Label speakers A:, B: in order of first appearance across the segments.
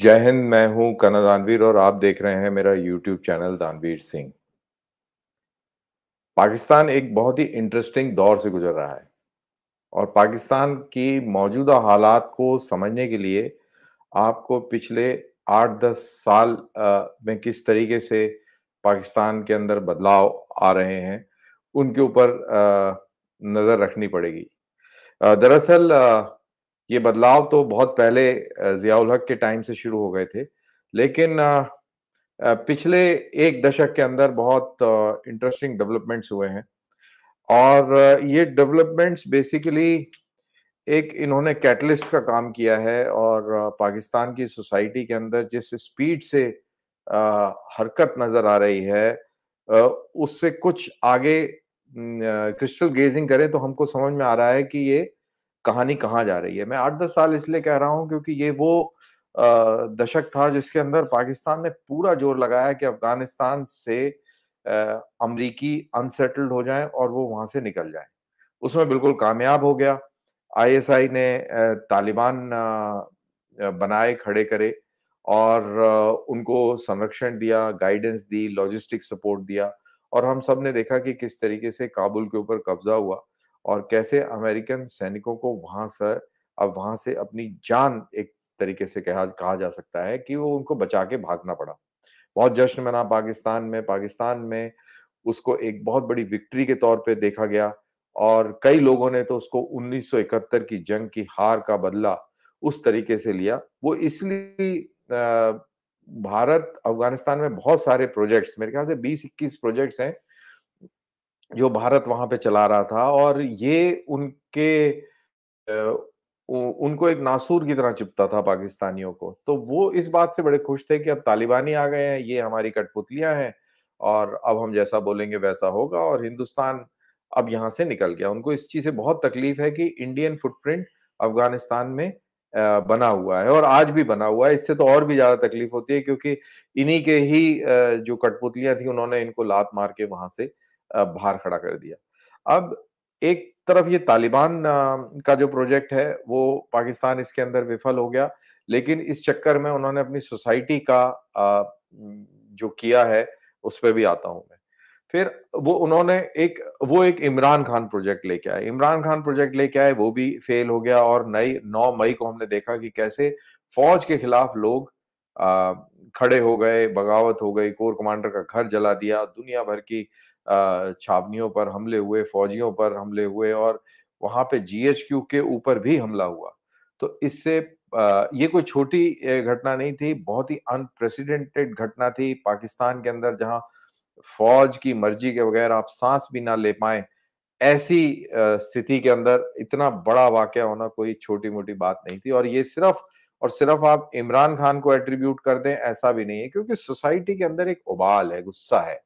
A: जय हिंद। मैं हूं कनन दानवीर और आप देख रहे हैं मेरा यूट्यूब चैनल दानवीर सिंह। पाकिस्तान एक बहुत ही इंटरेस्टिंग दौर से गुजर रहा है और पाकिस्तान की मौजूदा हालात को समझने के लिए आपको पिछले 8-10 साल में किस तरीके से पाकिस्तान के अंदर बदलाव आ रहे हैं, उनके ऊपर नज़र रखनी पड़ेगी। दरअसल ये बदलाव तो बहुत पहले ज़िया-उल हक के टाइम से शुरू हो गए थे, लेकिन पिछले 1 दशक के अंदर बहुत इंटरेस्टिंग डेवलपमेंट्स हुए हैं और ये डेवलपमेंट्स बेसिकली एक इन्होंने कैटलिस्ट का काम किया है और पाकिस्तान की सोसाइटी के अंदर जिस स्पीड से हरकत नज़र आ रही है, अ, उससे कुछ आगे क्रिस्टल गेजिंग करें तो हमको समझ में आ रहा है कि ये कहानी कहाँ जा रही है। मैं 8-10 साल इसलिए कह रहा हूँ क्योंकि ये वो दशक था जिसके अंदर पाकिस्तान ने पूरा जोर लगाया कि अफ़गानिस्तान से अमरीकी अनसेटल्ड हो जाएँ और वो वहाँ से निकल जाएँ। उसमें बिल्कुल कामयाब हो गया। आईएसआई ने तालिबान बनाए, खड़े करे और उनको संरक्षण दिया, गाइडेंस दी, लॉजिस्टिक सपोर्ट दिया और हम सब ने देखा कि किस तरीके से काबुल के ऊपर कब्ज़ा हुआ और कैसे अमेरिकन सैनिकों को वहाँ से अपनी जान एक तरीके से कहा कहा जा सकता है कि वो उनको बचा के भागना पड़ा। बहुत जश्न मना पाकिस्तान में उसको एक बहुत बड़ी विक्ट्री के तौर पे देखा गया और कई लोगों ने तो उसको 1971 की जंग की हार का बदला उस तरीके से लिया। वो इसलिए भारत अफ़गानिस्तान में बहुत सारे प्रोजेक्ट्स, मेरे ख्याल से 20-21 प्रोजेक्ट्स हैं, जो भारत वहाँ पे चला रहा था और ये उनके अ, उ उनको एक नासूर की तरह चुभता था पाकिस्तानियों को। तो वो इस बात से बड़े खुश थे कि अब तालिबानी आ गए हैं, ये हमारी कठपुतलियाँ हैं और अब हम जैसा बोलेंगे वैसा होगा और हिंदुस्तान अब यहाँ से निकल गया। उनको इस चीज़ से बहुत तकलीफ है कि इंडियन फुटप्रिंट अफ़गानिस्तान में बना हुआ है और आज भी बना हुआ है। इससे तो और भी ज़्यादा तकलीफ होती है क्योंकि इन्हीं के ही जो कठपुतलियाँ थी उन्होंने इनको लात मार के वहाँ से बाहर खड़ा कर दिया। अब एक तरफ ये तालिबान का जो प्रोजेक्ट है वो पाकिस्तान इसके अंदर विफल हो गया, लेकिन इस चक्कर में उन्होंने अपनी सोसाइटी का जो किया है उस पे भी आता हूँ मैं। फिर वो एक इमरान खान प्रोजेक्ट लेके आए। इमरान खान प्रोजेक्ट लेके आए, वो भी फेल हो गया और नई 9 मई को हमने देखा कि कैसे फौज के खिलाफ लोग अ, खड़े हो गए, बगावत हो गई, कोर कमांडर का घर जला दिया, दुनिया भर की छावनियों पर हमले हुए, फौजियों पर हमले हुए और वहाँ पे जीएचक्यू के ऊपर भी हमला हुआ। तो इससे ये कोई छोटी घटना नहीं थी, बहुत ही अनप्रेसिडेंटेड घटना थी पाकिस्तान के अंदर जहाँ फौज की मर्जी के बगैर आप साँस भी ना ले पाएँ, ऐसी स्थिति के अंदर इतना बड़ा वाक़या होना कोई छोटी-मोटी बात नहीं थी और ये सिर्फ़ और सिर्फ़ आप इमरान खान को एट्रिब्यूट कर दें, ऐसा भी नहीं है क्योंकि सोसाइटी के अंदर एक उबाल है, गुस्सा है।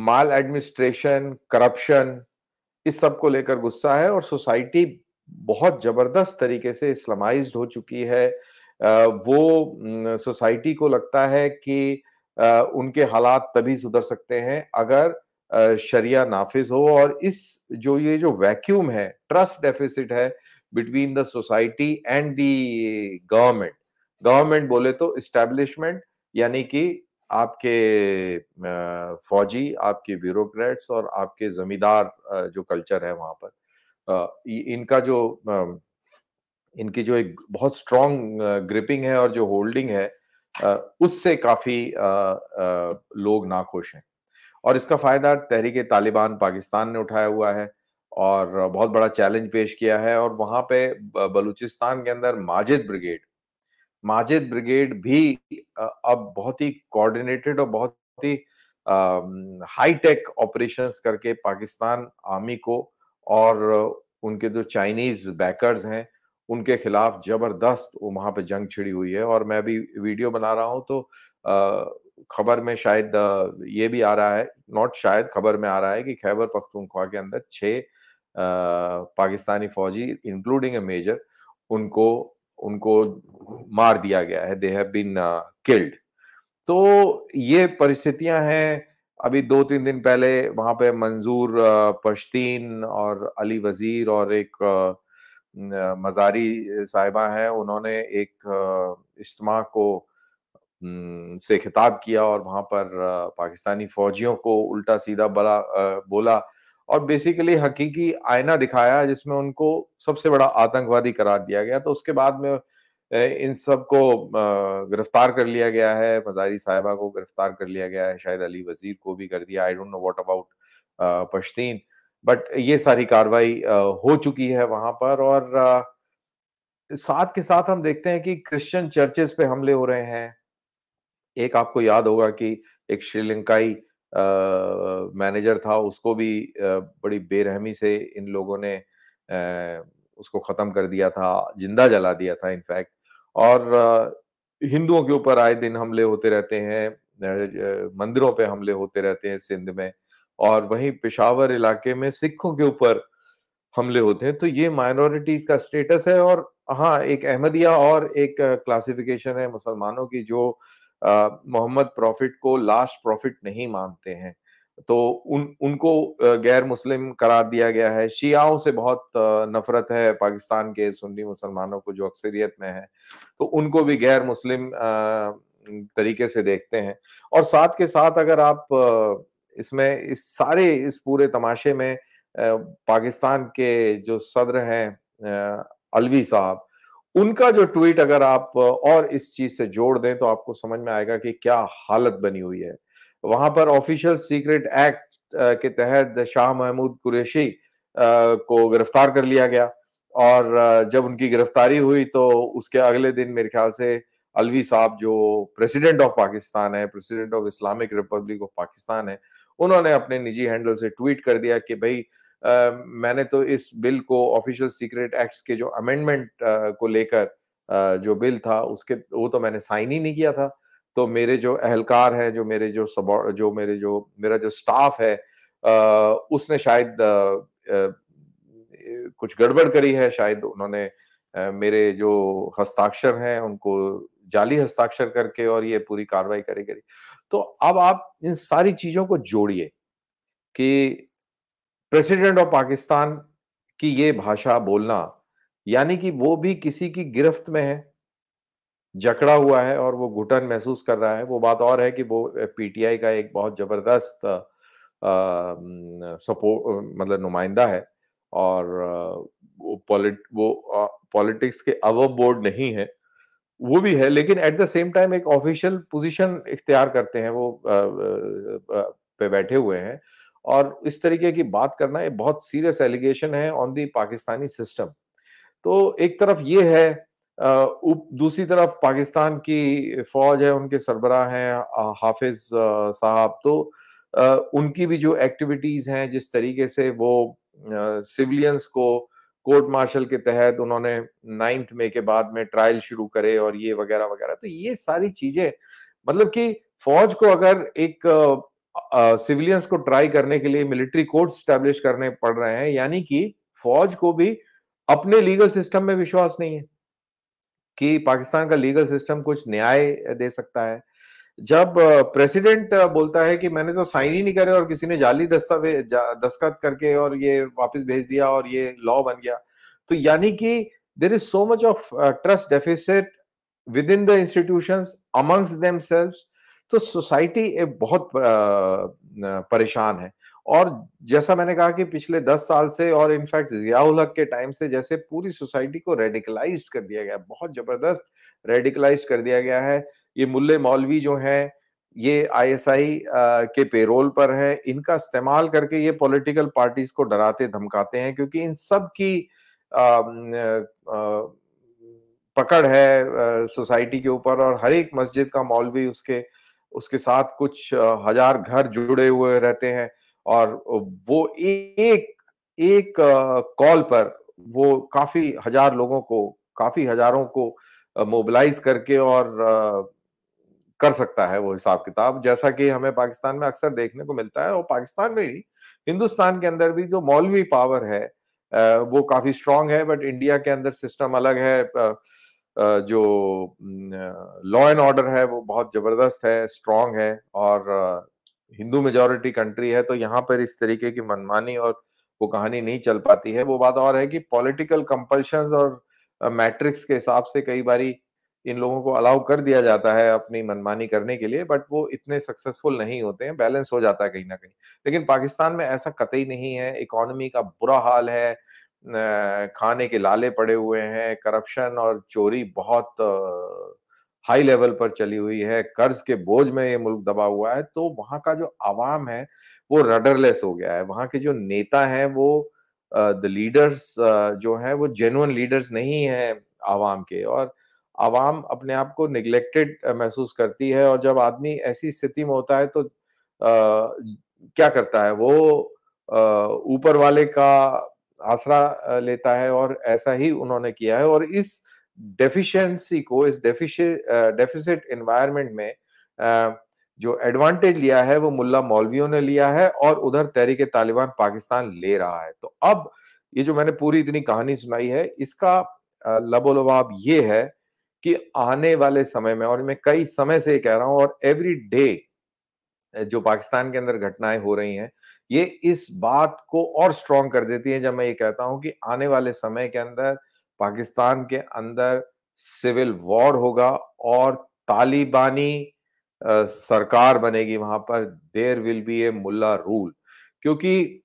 A: माल एडमिनिस्ट्रेशन, करप्शन, इस सब को लेकर गुस्सा है और सोसाइटी बहुत जबरदस्त तरीके से इस्लामाइज्ड हो चुकी है। सोसाइटी को लगता है कि उनके हालात तभी सुधर सकते हैं अगर शरिया नाफ़िज़ हो और ये जो वैक्यूम है, ट्रस्ट डेफ़िसिट है between the society and the government. Government बोले तो एस्टेब्लिशमेंट, यानी कि आपके फौजी, आपके ब्यूरोक्रेट्स और आपके ज़मींदार, जो कल्चर है वहाँ पर। अ, इ इनका जो इनकी जो एक बहुत स्ट्रॉन्ग ग्रिपिंग है और जो होल्डिंग है, उससे काफ़ी लोग नाखुश हैं। और इसका फ़ायदा तहरीक-ए-तालिबान पाकिस्तान ने उठाया हुआ है और बहुत बड़ा चैलेंज पेश किया है और वहाँ पे बलूचिस्तान के अंदर माजिद ब्रिगेड भी अब बहुत ही कोऑर्डिनेटेड और बहुत ही हाई-टेक ऑपरेशंस करके पाकिस्तान आर्मी को और उनके जो चाइनीज़ बैकर्स हैं, उनके खिलाफ ज़बरदस्त वहाँ पे जंग छिड़ी हुई है और मैं अभी वीडियो बना रहा हूँ तो खबर में शायद ये भी आ रहा है, नॉट शायद, खबर में आ रहा है कि खैबर पख्तूनख्वा के अंदर 6 पाकिस्तानी फौजी इंक्लूडिंग अ मेजर उनको उनको मार दिया गया है, दे हैव बीन किल्ड। तो ये परिस्थितियाँ हैं। अभी 2-3 दिन पहले वहाँ पे मंजूर पश्तीन और अली वज़ीर और एक मज़ारी साहिबा हैं, उन्होंने एक इज्तिमा को से खिताब किया और वहाँ पर पाकिस्तानी फौजियों को उल्टा-सीधा बोला और बेसिकली हकीकी आईना दिखाया जिसमें उनको सबसे बड़ा आतंकवादी करार दिया गया। तो उसके बाद में इन सबको गिरफ्तार कर लिया गया है, मज़ारी साहिबा को गिरफ्तार कर लिया गया है, शाहिद अली वज़ीर को भी कर दिया। I don't know what about Pashteen, but ये सारी कार्रवाई हो चुकी है वहाँ पर और साथ के साथ हम देखते हैं कि क्रिश्चियन चर्चेज़ पे हमले हो रहे हैं। एक आपको याद होगा कि एक श्रीलंकाई मैनेजर था, उसको भी बड़ी बेरहमी से इन लोगों ने उसको खत्म कर दिया था, जिंदा जला दिया था इनफैक्ट। और हिंदुओं के ऊपर आए दिन हमले होते रहते हैं, मंदिरों पे हमले होते रहते हैं सिंध में, और वहीं पेशावर इलाके में सिखों के ऊपर हमले होते हैं। तो ये माइनॉरिटीज का स्टेटस है। और हाँ, एक अहमदिया और एक क्लासिफिकेशन है मुसलमानों की जो मोहम्मद प्रॉफिट को लास्ट प्रॉफिट नहीं मानते हैं। तो उनको गैर मुस्लिम करार दिया गया है। शियाओं से बहुत नफरत है पाकिस्तान के सुन्नी मुसलमानों को जो अक्सरियत में है, तो उनको भी गैर मुस्लिम तरीके से देखते हैं। और साथ के साथ अगर आप इसमें इस पूरे तमाशे में पाकिस्तान के जो सदर हैं अलवी साहब, उनका जो ट्वीट अगर आप और इस चीज से जोड़ दें तो आपको समझ में आएगा कि क्या हालत बनी हुई है। वहां पर ऑफिशियल सीक्रेट एक्ट के तहत शाह महमूद कुरैशी को गिरफ्तार कर लिया गया। और जब उनकी गिरफ्तारी हुई तो उसके अगले दिन मेरे ख्याल से अलवी साहब जो प्रेसिडेंट ऑफ पाकिस्तान है, president of Islamic Republic of Pakistan है, उन्होंने अपने निजी हैंडल से ट्वीट कर दिया कि भाई मैंने तो इस बिल को ऑफिशियल सीक्रेट एक्ट्स के जो अमेंडमेंट को लेकर जो बिल था उसके वो तो मैंने साइन ही नहीं किया था। तो मेरे जो अहलकार हैं, जो मेरे जो जो मेरे जो मेरा जो स्टाफ है उसने शायद कुछ गड़बड़ करी है। शायद उन्होंने मेरे जो हस्ताक्षर हैं उनको जाली हस्ताक्षर करके और ये पूरी कार्रवाई करी। तो अब आप इन सारी चीजों को जोड़िए कि प्रेसिडेंट ऑफ पाकिस्तान की ये भाषा बोलना, यानी कि वो भी किसी की गिरफ्त में है, जकड़ा हुआ है और वो घुटन महसूस कर रहा है। वो बात और है कि वो पीटीआई का एक बहुत जबरदस्त मतलब नुमाइंदा है और वो पॉलिटिक्स के अबव बोर्ड नहीं है, वो भी है, लेकिन एट द सेम टाइम एक ऑफिशियल पोजीशन इख्तियार करते हैं वो पे बैठे हुए हैं। और इस तरीके की बात करना ये बहुत सीरियस एलिगेशन है ऑन द पाकिस्तानी सिस्टम। तो एक तरफ ये है, दूसरी तरफ पाकिस्तान की फौज है, उनके सरबराह हैं हाफिज साहब। तो उनकी भी जो एक्टिविटीज हैं, जिस तरीके से वो सिविलियंस को कोर्ट मार्शल के तहत उन्होंने 9 मई के बाद में ट्रायल शुरू करे और ये वगैरह वगैरह, तो ये सारी चीजें मतलब कि फौज को अगर एक सिविलियंस को ट्राई करने के लिए मिलिट्री कोर्ट स्टैब्लिश करने पड़ रहे हैं, यानी कि फौज को भी अपने लीगल सिस्टम में विश्वास नहीं है कि पाकिस्तान का लीगल सिस्टम कुछ न्याय दे सकता है। जब प्रेसिडेंट बोलता है कि मैंने तो साइन ही नहीं करे और किसी ने जाली दस्तखत करके और ये वापस भेज दिया और ये लॉ बन गया, तो यानी कि there is so much of trust deficit within the institutions amongst themselves. तो सोसाइटी एक बहुत परेशान है। और जैसा मैंने कहा कि पिछले 10 साल से और इनफैक्ट जियाउल हक के टाइम से जैसे पूरी सोसाइटी को रेडिकलाइज्ड कर दिया गया, बहुत जबरदस्त रेडिकलाइज्ड कर दिया गया है। ये मुल्ले मौलवी जो हैं, ये आईएसआई के पेरोल पर है, इनका इस्तेमाल करके ये पॉलिटिकल पार्टीज को डराते धमकाते हैं, क्योंकि इन सब की पकड़ है सोसाइटी के ऊपर। और हर एक मस्जिद का मौलवी उसके उसके साथ कुछ हजार घर जुड़े हुए रहते हैं। और वो एक एक कॉल पर वो काफी हजारों को मोबिलाइज करके और कर सकता है वो हिसाब किताब, जैसा कि हमें पाकिस्तान में अक्सर देखने को मिलता है। और पाकिस्तान में ही, हिंदुस्तान के अंदर भी जो मौलवी पावर है वो काफी स्ट्रांग है, बट इंडिया के अंदर सिस्टम अलग है। जो लॉ एंड ऑर्डर है वो बहुत जबरदस्त है, स्ट्रांग है, और हिंदू मेजोरिटी कंट्री है, तो यहाँ पर इस तरीके की मनमानी और वो कहानी नहीं चल पाती है। वो बात और है कि पॉलिटिकल कंपल्शंस और मैट्रिक्स के हिसाब से कई बारी इन लोगों को अलाउ कर दिया जाता है अपनी मनमानी करने के लिए, बट वो इतने सक्सेसफुल नहीं होते हैं, बैलेंस हो जाता है कहीं न कहीं। लेकिन पाकिस्तान में ऐसा कतई नहीं है, इकोनॉमी का बुरा हाल है, खाने के लाले पड़े हुए हैं, करप्शन और चोरी बहुत हाई लेवल पर चली हुई है, कर्ज के बोझ में ये मुल्क दबा हुआ है, तो वहाँ का जो अवाम है, वो रडरलेस हो गया है। वहाँ के जो नेता हैं वो द लीडर्स जो हैं वो जेन्युइन लीडर्स नहीं हैं आवाम के, और आवाम अपने आप को नेग्लेक्टेड महसूस करती है, और जब आदमी ऐसी स्थिति में होता है तो क्या करता है वो ऊपर वाले का आसरा लेता है, और ऐसा ही उन्होंने किया है। और इस डेफिशिएंसी को, इस डेफिसिट एनवायरनमेंट में जो एडवांटेज लिया है वो मुल्ला मौलवियों ने लिया है, और उधर तहरीक-ए-तालिबान पाकिस्तान ले रहा है। तो अब ये जो मैंने पूरी इतनी कहानी सुनाई है, इसका लबो-लबाब ये है कि आने वाले समय में, और मैं कई समय से ये कह रहा हूँ, और एवरी डे जो पाकिस्तान के अंदर घटनाएँ हो रही हैं, ये इस बात को और स्ट्रॉन्ग कर देती हैं जब मैं ये कहता हूँ कि आने वाले समय के अंदर पाकिस्तान के अंदर सिविल वॉर होगा, और तालिबानी सरकार बनेगी वहाँ पर। देयर विल बी ए मुल्ला रूल। क्योंकि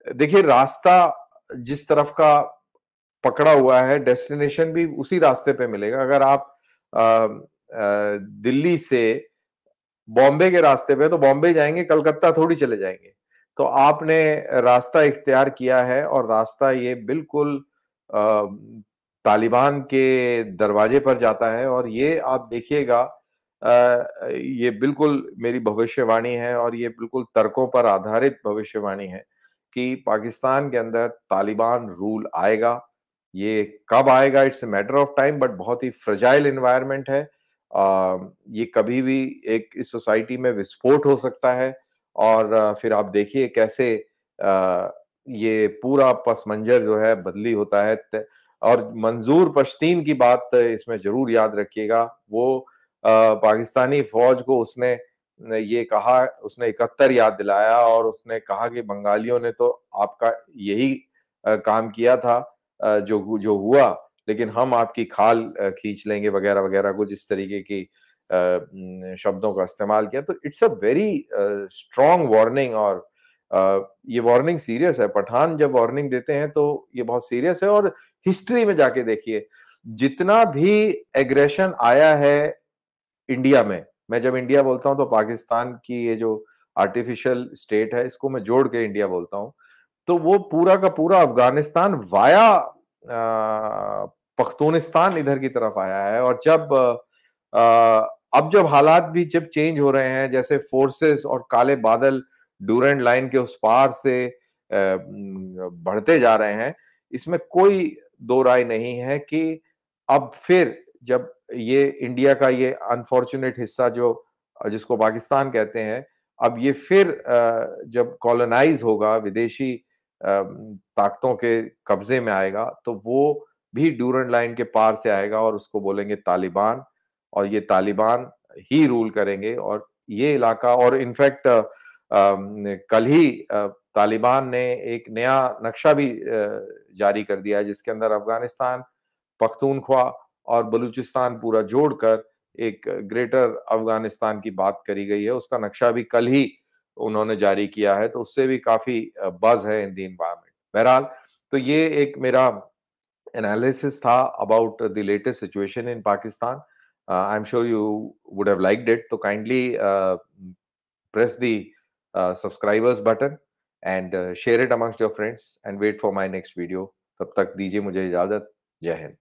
A: देखिए, रास्ता जिस तरफ का पकड़ा हुआ है, डेस्टिनेशन भी उसी रास्ते पे मिलेगा। अगर आप दिल्ली से बॉम्बे के रास्ते पे, तो बॉम्बे जाएँगे, कलकत्ता थोड़ी चले जाएँगे। तो आपने रास्ता इख्तियार किया है, और रास्ता ये बिल्कुल अ, तालिबान के दरवाजे पर जाता है, और ये आप देखिएगा, ये बिल्कुल मेरी भविष्यवाणी है, और ये बिल्कुल तर्कों पर आधारित भविष्यवाणी है कि पाकिस्तान के अंदर तालिबान रूल आएगा। ये कब आएगा, it's a matter of time, but बहुत ही फ्रेजाइल एनवायरनमेंट है। ये कभी भी एक इस सोसाइटी में विस्फोट हो सकता है, और फिर आप देखिए कैसे ये पूरा पस मंज़र जो है बदली होता है। त और मंज़ूर पश्तीन की बात इसमें ज़रूर याद रखिएगा। वो पाकिस्तानी फ़ौज को उसने न ये कहा, उसने 71 याद दिलाया, और उसने कहा कि बंगालियों ने तो आपका यही काम किया था, जो हुआ, लेकिन हम आपकी खाल खींच लेंगे, वगैरह-वगैरह, कुछ इस तरीके की शब्दों का इस्तेमाल किया। तो it's a very strong warning, और ये वार्निंग सीरियस है। पठान जब वार्निंग देते हैं तो ये बहुत सीरियस है, और हिस्ट्री में जाके देखिए, जितना भी एग्रेशन आया है इंडिया में, मैं जब इंडिया बोलता हूँ तो पाकिस्तान की ये जो आर्टिफिशियल स्टेट है, इसको मैं जोड़ के इंडिया बोलता हूँ। तो वो पूरा का पूरा अफ़गानिस्तान वाया पख्तूनिस्तान इधर की तरफ आया है, और अब जब हालात भी जब चेंज हो रहे हैं, जैसे फोर्सेस और काले बादल डूरेंट लाइन के उस पार से बढ़ते जा रहे हैं, इसमें कोई दो राय नहीं है कि अब फिर जब ये इंडिया का ये अनफॉर्च्यूनेट हिस्सा जो जिसको पाकिस्तान कहते हैं, अब ये फिर जब कॉलोनाइज़ होगा, विदेशी ताकतों के कब्ज़े में आएगा, तो वो भी डूरंड लाइन के पार से आएगा, और उसको बोलेंगे तालिबान, और ये तालिबान ही रूल करेंगे, और ये इलाका, और इनफैक्ट कल ही तालिबान ने एक नया नक्शा भी जारी कर दिया है, जिसके अंदर अफ़गानिस्तान, पख्तूनख्वा और बलूचिस्तान पूरा जोड़कर एक ग्रेटर अफ़गानिस्तान की बात करी गई है। उसका नक्शा भी कल ही उन्होंने जारी किया है, तो उससे भी काफ़ी बज़ है इन द एनवायरनमेंट। बहरहाल, तो ये एक मेरा एनालिसिस था about the latest situation in Pakistan. I am sure you would have liked it, तो kindly press the subscribers button and share it amongst your friends and wait for my next video. तब तक दीजिए मुझे इजाजत। जय हिंद।